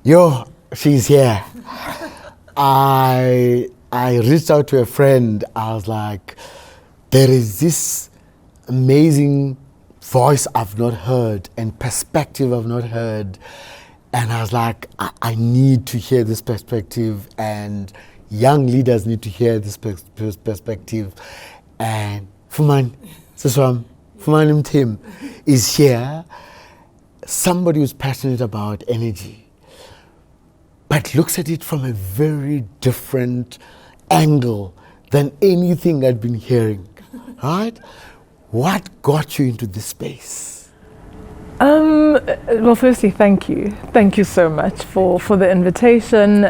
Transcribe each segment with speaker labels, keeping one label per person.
Speaker 1: Yo, she's here. I reached out to a friend. I was like, there is this amazing voice I've not heard and perspective I've not heard. And I was like, I need to hear this perspective, and young leaders need to hear this perspective. And Fumani Mthembi is here, somebody who's passionate about energy, but looks at it from a very different angle than anything I'd been hearing, right? What got you into this space?
Speaker 2: Well, firstly, thank you. Thank you so much for the invitation.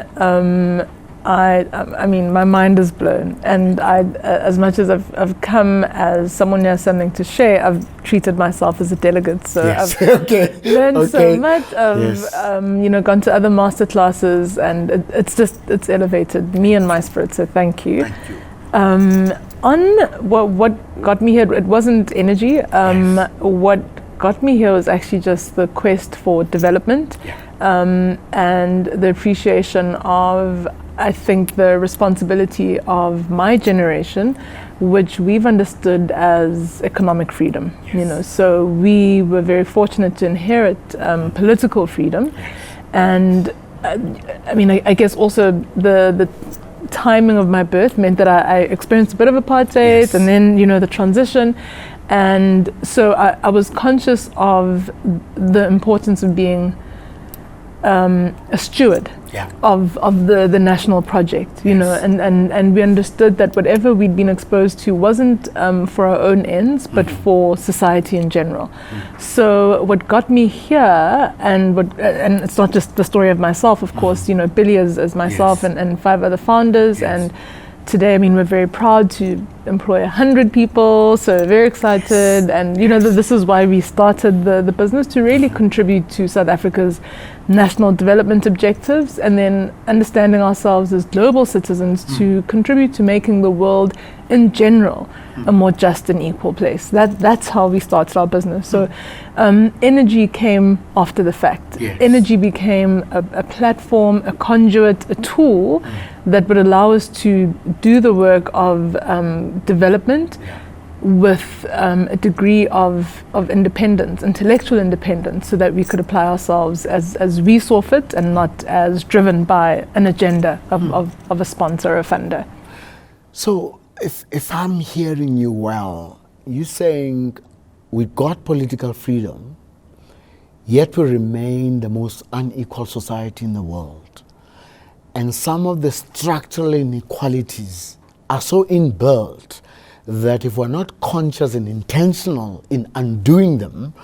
Speaker 2: I mean, my mind is blown, and as much as I've come as someone who has something to share, I've treated myself as a delegate. So
Speaker 1: yes.
Speaker 2: I've learned so much. I've gone to other master classes, and it's elevated me and my spirit. So thank you.
Speaker 1: Thank you.
Speaker 2: On what got me here, it wasn't energy. What got me here was actually just the quest for development, and the appreciation of, I think, the responsibility of my generation, which we've understood as economic freedom. So we were very fortunate to inherit political freedom, and I guess also the timing of my birth meant that I experienced a bit of apartheid, and then the transition. And so I was conscious of the importance of being a steward of the national project, and we understood that whatever we'd been exposed to wasn't for our own ends, but for society in general. So what got me here, and it's not just the story of myself, of course, Pele as myself and 5 other founders, and today, we're very proud to employ 100 people, so very excited. And this is why we started the business, to really contribute to South Africa's national development objectives, and then understanding ourselves as global citizens to contribute to making the world in general a more just and equal place. That's how we started our business. So energy came after the fact. Energy became a platform, a conduit, a tool that would allow us to do the work of development with a degree of independence, intellectual independence, so that we could apply ourselves as we saw fit, and not as driven by an agenda of a sponsor or a funder.
Speaker 1: So if I'm hearing you well, you're saying we got political freedom, yet we remain the most unequal society in the world. And some of the structural inequalities are so inbuilt that if we're not conscious and intentional in undoing them,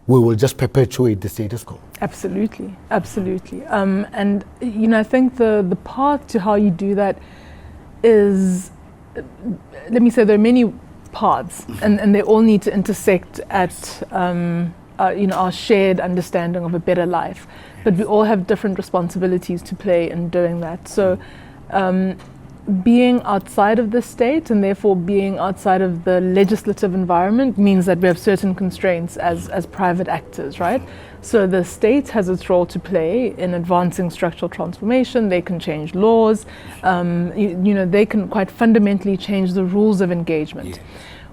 Speaker 1: we will just perpetuate the status quo.
Speaker 2: Absolutely. And I think the path to how you do that is, let me say, there are many paths, and they all need to intersect at our shared understanding of a better life. But we all have different responsibilities to play in doing that. So being outside of the state, and therefore being outside of the legislative environment, means that we have certain constraints as private actors, right? So the state has its role to play in advancing structural transformation. They can change laws. They can quite fundamentally change the rules of engagement.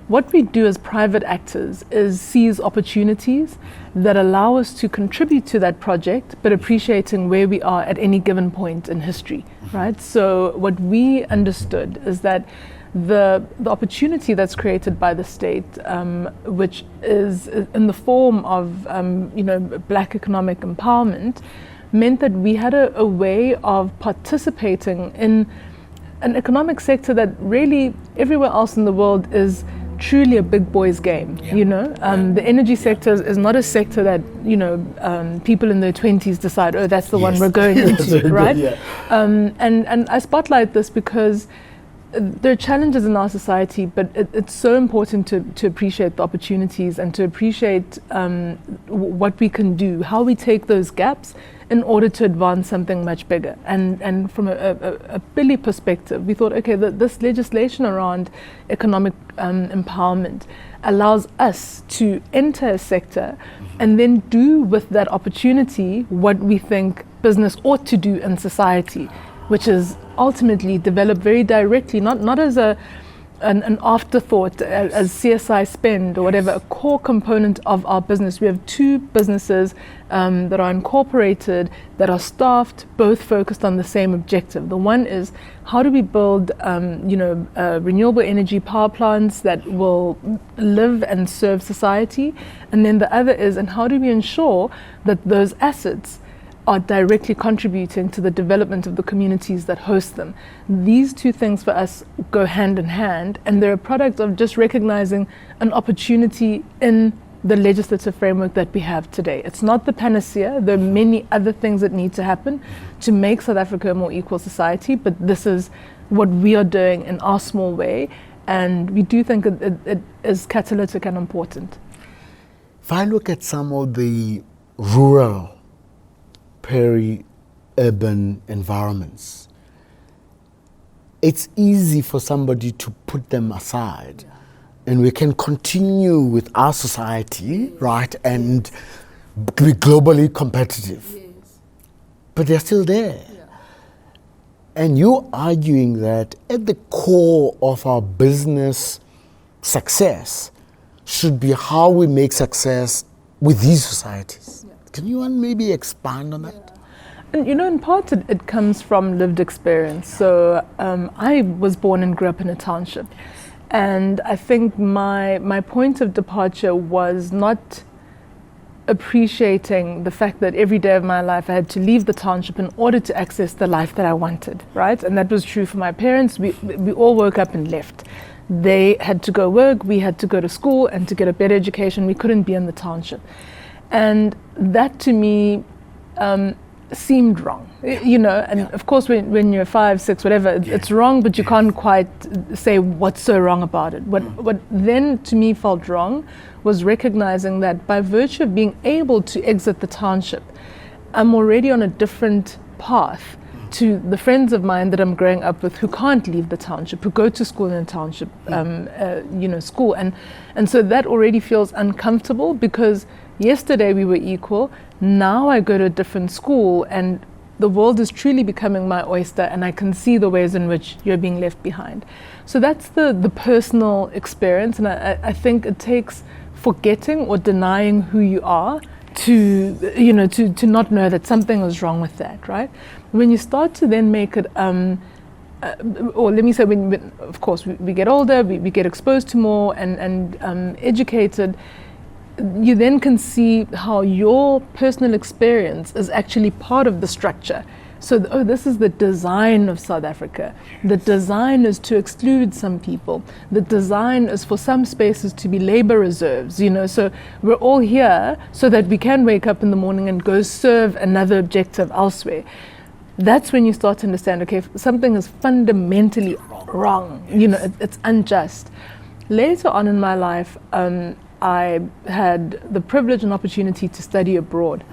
Speaker 2: What we do as private actors is seize opportunities that allow us to contribute to that project, but appreciating where we are at any given point in history, right? So what we understood is that the opportunity that's created by the state, which is in the form of black economic empowerment, meant that we had a way of participating in an economic sector that really everywhere else in the world is truly a big boys game. The energy sector is not a sector that people in their 20s decide, oh, that's the one we're going into, right? And I spotlight this because there are challenges in our society, but it's so important to appreciate the opportunities and to appreciate what we can do, how we take those gaps in order to advance something much bigger. And from a Pele perspective, we thought, okay, this legislation around economic empowerment allows us to enter a sector and then do with that opportunity what we think business ought to do in society, which is ultimately developed very directly, not as an afterthought, as CSI spend or whatever, a core component of our business. We have 2 businesses that are incorporated, that are staffed, both focused on the same objective. The one is, how do we build renewable energy power plants that will live and serve society? And then the other is, and how do we ensure that those assets are directly contributing to the development of the communities that host them. These 2 things for us go hand in hand, and they're a product of just recognizing an opportunity in the legislative framework that we have today. It's not the panacea. There are many other things that need to happen to make South Africa a more equal society, but this is what we are doing in our small way, and we do think it is catalytic and important.
Speaker 1: If I look at some of the rural peri-urban environments, it's easy for somebody to put them aside, and we can continue with our society, right, and be globally competitive.
Speaker 2: Yes.
Speaker 1: But they're still there. Yeah. And you're arguing that at the core of our business success should be how we make success with these societies. Yeah. Can you maybe expand on that?
Speaker 2: Yeah. And in part it comes from lived experience. So I was born and grew up in a township. And I think my point of departure was not appreciating the fact that every day of my life I had to leave the township in order to access the life that I wanted, right? And that was true for my parents. We all woke up and left. They had to go work, we had to go to school, and to get a better education, we couldn't be in the township. And that to me seemed wrong, and of course when you're 5, 6, whatever, it's wrong, but you can't quite say what's so wrong about it. What then to me felt wrong was recognizing that by virtue of being able to exit the township, I'm already on a different path to the friends of mine that I'm growing up with who can't leave the township, who go to school in a township, school. And so that already feels uncomfortable, because yesterday we were equal, now I go to a different school and the world is truly becoming my oyster, and I can see the ways in which you're being left behind. So that's the personal experience, and I think it takes forgetting or denying who you are to not know that something is wrong with that, right? When you start to then make it, or let me say, when of course we get older, we get exposed to more and educated, you then can see how your personal experience is actually part of the structure. So, this is the design of South Africa. The design is to exclude some people. The design is for some spaces to be labor reserves, so we're all here so that we can wake up in the morning and go serve another objective elsewhere. That's when you start to understand, okay, something is fundamentally wrong, it's unjust. Later on in my life, I had the privilege and opportunity to study abroad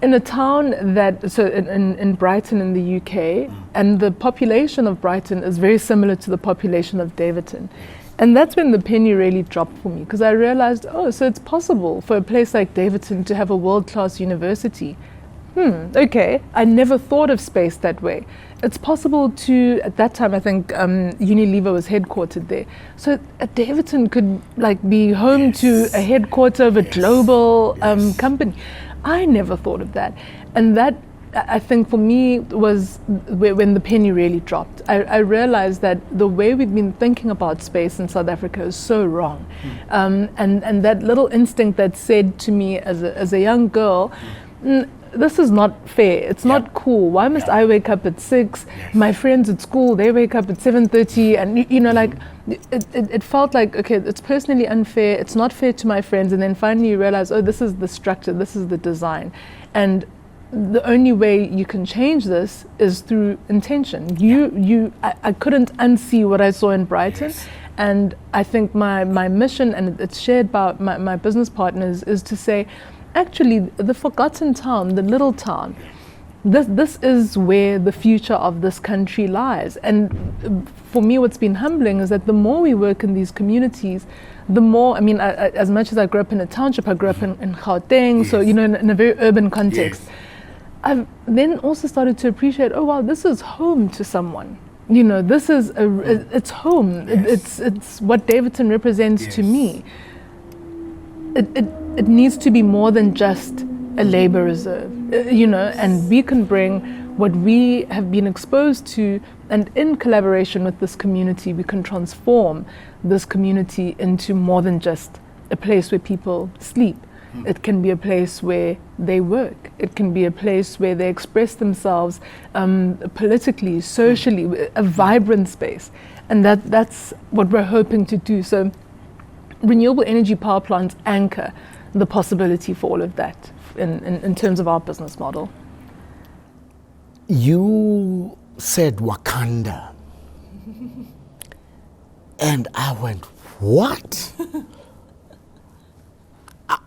Speaker 2: in a town in Brighton in the UK, and the population of Brighton is very similar to the population of Davidton. And that's when the penny really dropped for me, because I realized, so it's possible for a place like Davidton to have a world-class university. Okay, I never thought of space that way. It's possible to, at that time I think Unilever was headquartered there. So Davidton could be home to a headquarter of a global company. I never thought of that. And that, I think for me, was when the penny really dropped. I realized that the way we've been thinking about space in South Africa is so wrong. And that little instinct that said to me as a young girl, this is not fair. It's not cool. Why must I wake up at 6? My friends at school, they wake up at 7:30, and it felt like, okay, it's personally unfair. It's not fair to my friends. And then finally you realize, this is the structure. This is the design. And the only way you can change this is through intention. I couldn't unsee what I saw in Brighton. And I think my mission, and it's shared by my business partners, is to say, actually, the forgotten town, the little town, this is where the future of this country lies. And for me, what's been humbling is that the more we work in these communities, the more, as much as I grew up in a township, I grew up in Gauteng, so, in a very urban context. I've then also started to appreciate, oh wow, this is home to someone. You know, this is it's home.
Speaker 1: Yes.
Speaker 2: It's what Davidson represents
Speaker 1: Yes.
Speaker 2: to me. It needs to be more than just a labor reserve, you know, and we can bring what we have been exposed to, and in collaboration with this community, we can transform this community into more than just a place where people sleep. It can be a place where they work. It can be a place where they express themselves politically, socially, a vibrant space. And that's what we're hoping to do. So renewable energy power plants anchor the possibility for all of that in terms of our business model.
Speaker 1: You said Wakanda. And I went, what?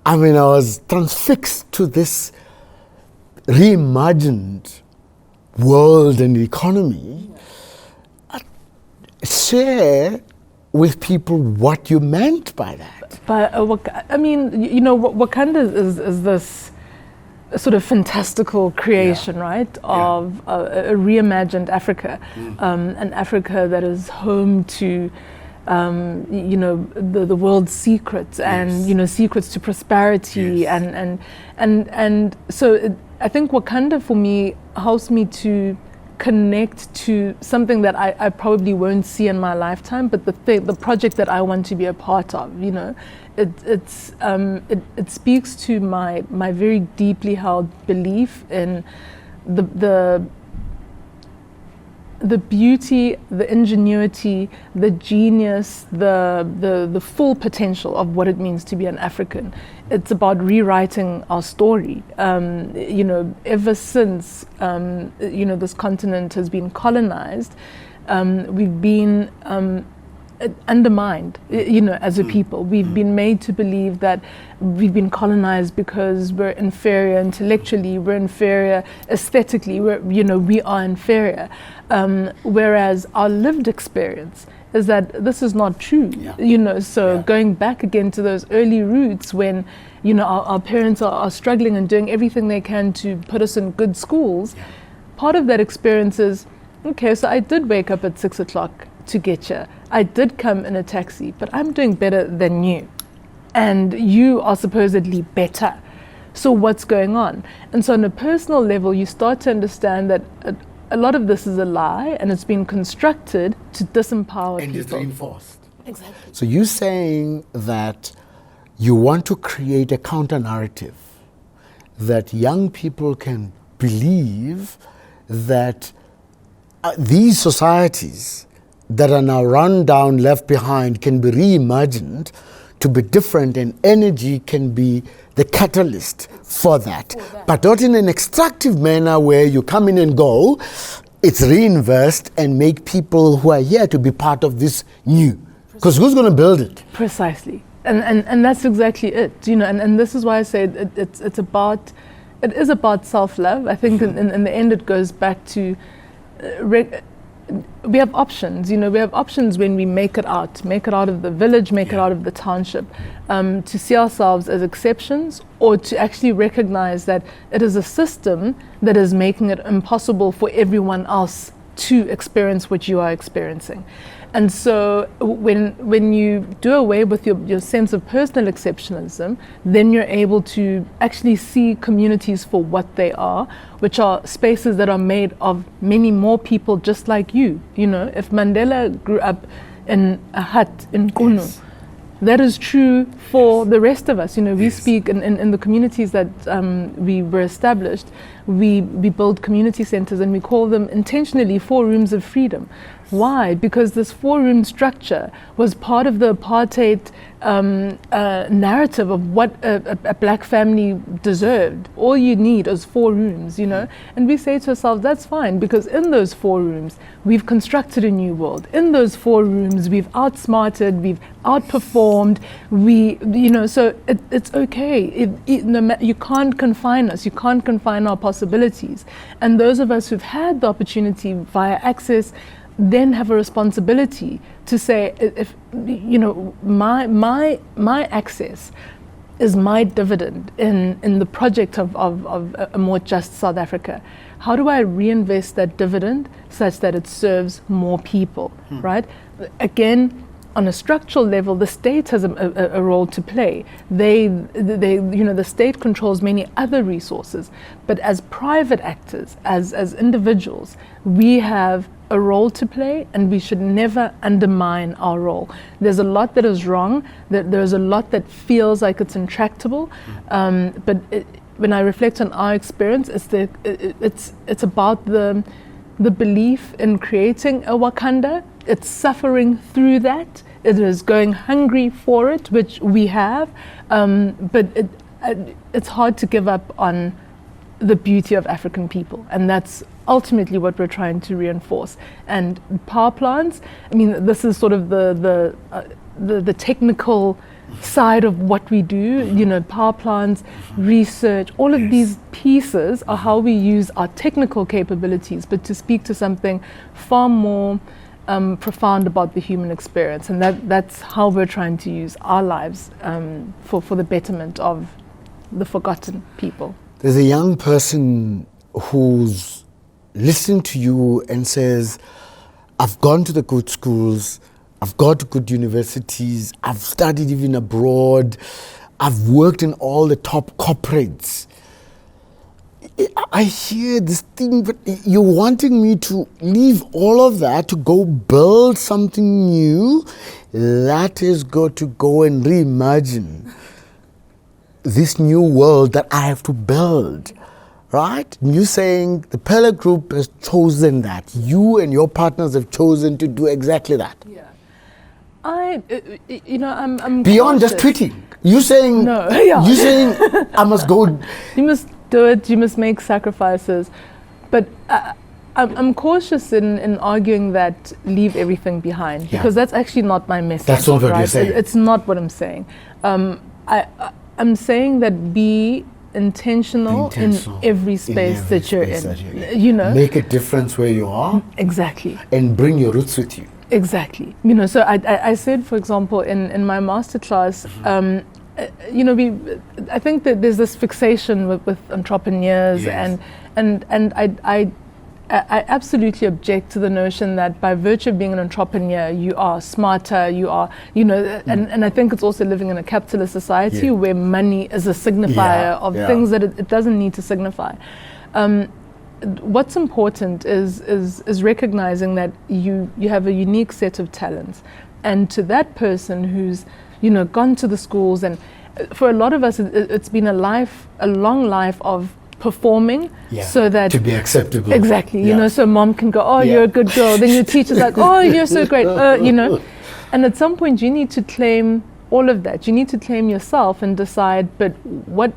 Speaker 1: I mean, I was transfixed to this reimagined world and economy. Share with people what you meant by that.
Speaker 2: But I mean, you know, Wakanda is this sort of fantastical creation, right, of a reimagined Africa, an Africa that is home to, you know, the world's secrets and, you know, secrets to prosperity, and so I think Wakanda for me helps me to connect to something that I probably won't see in my lifetime, but the project that I want to be a part of, you know, it speaks to my very deeply held belief in the beauty, the ingenuity, the genius, the full potential of what it means to be an African. It's about rewriting our story. You know, ever since you know, this continent has been colonized, we've been undermined, you know, as a people. We've been made to believe that we've been colonized because we're inferior intellectually, we're inferior aesthetically, you know, we are inferior. Whereas our lived experience is that this is not true, you know, so going back again to those early roots when, you know, our parents are struggling and doing everything they can to put us in good schools, part of that experience is, okay, so I did wake up at 6 o'clock to get you. I did come in a taxi, but I'm doing better than you. And you are supposedly better. So what's going on? And so on a personal level, you start to understand that a lot of this is a lie, and it's been constructed to disempower people.
Speaker 1: And it's reinforced.
Speaker 2: Exactly.
Speaker 1: So you're saying that you want to create a counter-narrative that young people can believe that these societies that are now run down, left behind, can be reimagined to be different, and energy can be the catalyst for that. But not in an extractive manner where you come in and go. It's reinvest and make people who are here to be part of this new. Because who's going to build it?
Speaker 2: Precisely. And that's exactly it. You know, and this is why I say it is about self-love. I think in the end it goes back to we have options, you know, we have options when we make it out of the village, make it out of the township, to see ourselves as exceptions, or to actually recognize that it is a system that is making it impossible for everyone else to experience what you are experiencing. And so when you do away with your sense of personal exceptionalism, then you're able to actually see communities for what they are, which are spaces that are made of many more people just like you. You know, if Mandela grew up in a hut in Kunu, that is true for the rest of us. You know, we speak in the communities that we were established, we build community centers, and we call them intentionally 4 rooms of freedom. Why? Because this 4-room structure was part of the apartheid narrative of what a black family deserved. All you need is 4 rooms, you know? And we say to ourselves, that's fine, because in those 4 rooms, we've constructed a new world. In those 4 rooms, we've outsmarted, we've outperformed, you know, so it's okay. You can't confine us, you can't confine our possibilities. And those of us who've had the opportunity via access then have a responsibility to say, if you know, my access is my dividend in the project of a more just South Africa? How do I reinvest that dividend such that it serves more people, right? Again, on a structural level, the state has a role to play. The state controls many other resources, but as private actors, as individuals, we have a role to play, and we should never undermine our role. There's a lot that is wrong. There's a lot that feels like it's intractable, but when I reflect on our experience, it's about the belief in creating a Wakanda. It's suffering through that. It is going hungry for it, which we have, but it's hard to give up on the beauty of African people, and that's ultimately what we're trying to reinforce. And power plants, I mean, this is sort of the technical side of what we do. You know, power plants, research, all of these pieces are how we use our technical capabilities, but to speak to something far more profound about the human experience, and that's how we're trying to use our lives for the betterment of the forgotten people.
Speaker 1: There's a young person who's listening to you and says, I've gone to the good schools, I've gone to good universities, I've studied even abroad, I've worked in all the top corporates. I hear this thing, but you're wanting me to leave all of that to go build something new. That is got to go and reimagine this new world that I have to build, right? You're saying the Pele Group has chosen that. You and your partners have chosen to do exactly that.
Speaker 2: Yeah, I'm
Speaker 1: beyond
Speaker 2: cautious.
Speaker 1: just tweeting. You saying
Speaker 2: no? Yeah.
Speaker 1: You saying I must go.
Speaker 2: You must do it. You must make sacrifices, but I'm cautious in arguing that leave everything behind, because that's actually not my message.
Speaker 1: That's not what
Speaker 2: right?
Speaker 1: you're saying.
Speaker 2: It's not what I'm saying. I'm saying that be intentional in every space that you're in. You know,
Speaker 1: make a difference where you are.
Speaker 2: Exactly.
Speaker 1: And bring your roots with you.
Speaker 2: Exactly. You know, so I said, for example, in my masterclass, I think that there's this fixation with entrepreneurs,
Speaker 1: yes.
Speaker 2: and I absolutely object to the notion that by virtue of being an entrepreneur, you are smarter, you are, and I think it's also living in a capitalist society where money is a signifier of things that it doesn't need to signify. What's important is recognizing that you have a unique set of talents, and to that person who's gone to the schools, and for a lot of us it's been a long life of performing so that
Speaker 1: to be acceptable.
Speaker 2: Exactly. So mom can go, you're a good girl, then your teacher's like, oh, you're so great, and at some point you need to claim all of that. You need to claim yourself and decide, but what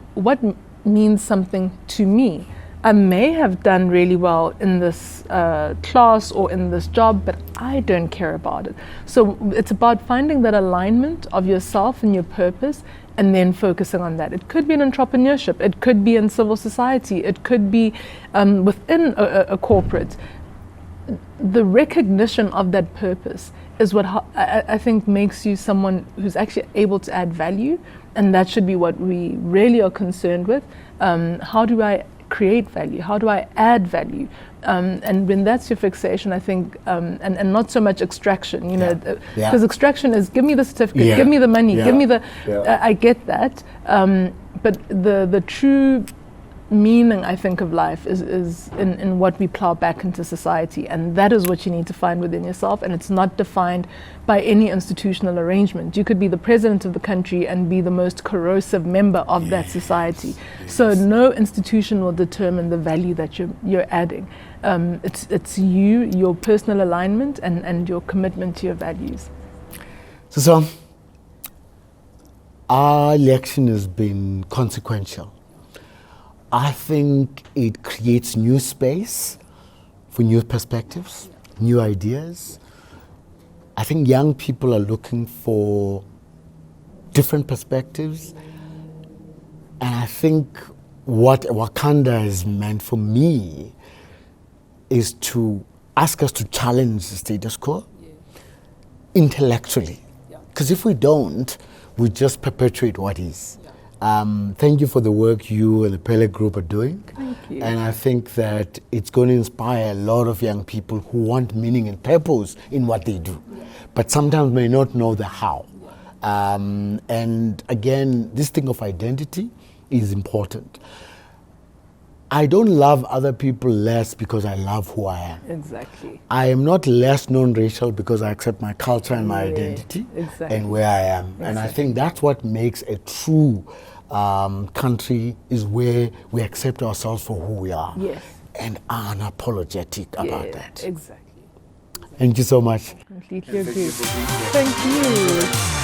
Speaker 2: means something to me? I may have done really well in this class or in this job, but I don't care about it. So it's about finding that alignment of yourself and your purpose, and then focusing on that. It could be in entrepreneurship, it could be in civil society, it could be within a corporate. The recognition of that purpose is what I think makes you someone who's actually able to add value, and that should be what we really are concerned with. How do I create value? How do I add value? And when that's your fixation, I think, and not so much extraction, because extraction is give me the certificate, give me the money, give me the, I get that. But the true meaning, I think, of life is in what we plow back into society, and that is what you need to find within yourself, and it's not defined by any institutional arrangement. You could be the president of the country and be the most corrosive member of that society. So no institution will determine the value that you're adding. It's you, your personal alignment, and your commitment to your values.
Speaker 1: So our election has been consequential. I think it creates new space for new perspectives, new ideas. I think young people are looking for different perspectives. And I think what Wakanda has meant for me is to ask us to challenge the status quo intellectually. Because if we don't, we just perpetuate what is. Thank you for the work you and the Pele Group are doing.
Speaker 2: Thank you.
Speaker 1: And I think that it's going to inspire a lot of young people who want meaning and purpose in what they do, but sometimes may not know the how. And again, this thing of identity is important. I don't love other people less because I love who I am.
Speaker 2: Exactly.
Speaker 1: I am not less non-racial because I accept my culture and my
Speaker 2: Yeah,
Speaker 1: identity
Speaker 2: exactly.
Speaker 1: and where I am.
Speaker 2: Exactly.
Speaker 1: And I think that's what makes a true country, is where we accept ourselves for who we are.
Speaker 2: Yes.
Speaker 1: And are unapologetic about that.
Speaker 2: Exactly.
Speaker 1: Thank you so much.
Speaker 2: Completely
Speaker 3: Thank
Speaker 2: agree.
Speaker 3: you for being here.
Speaker 2: Thank you.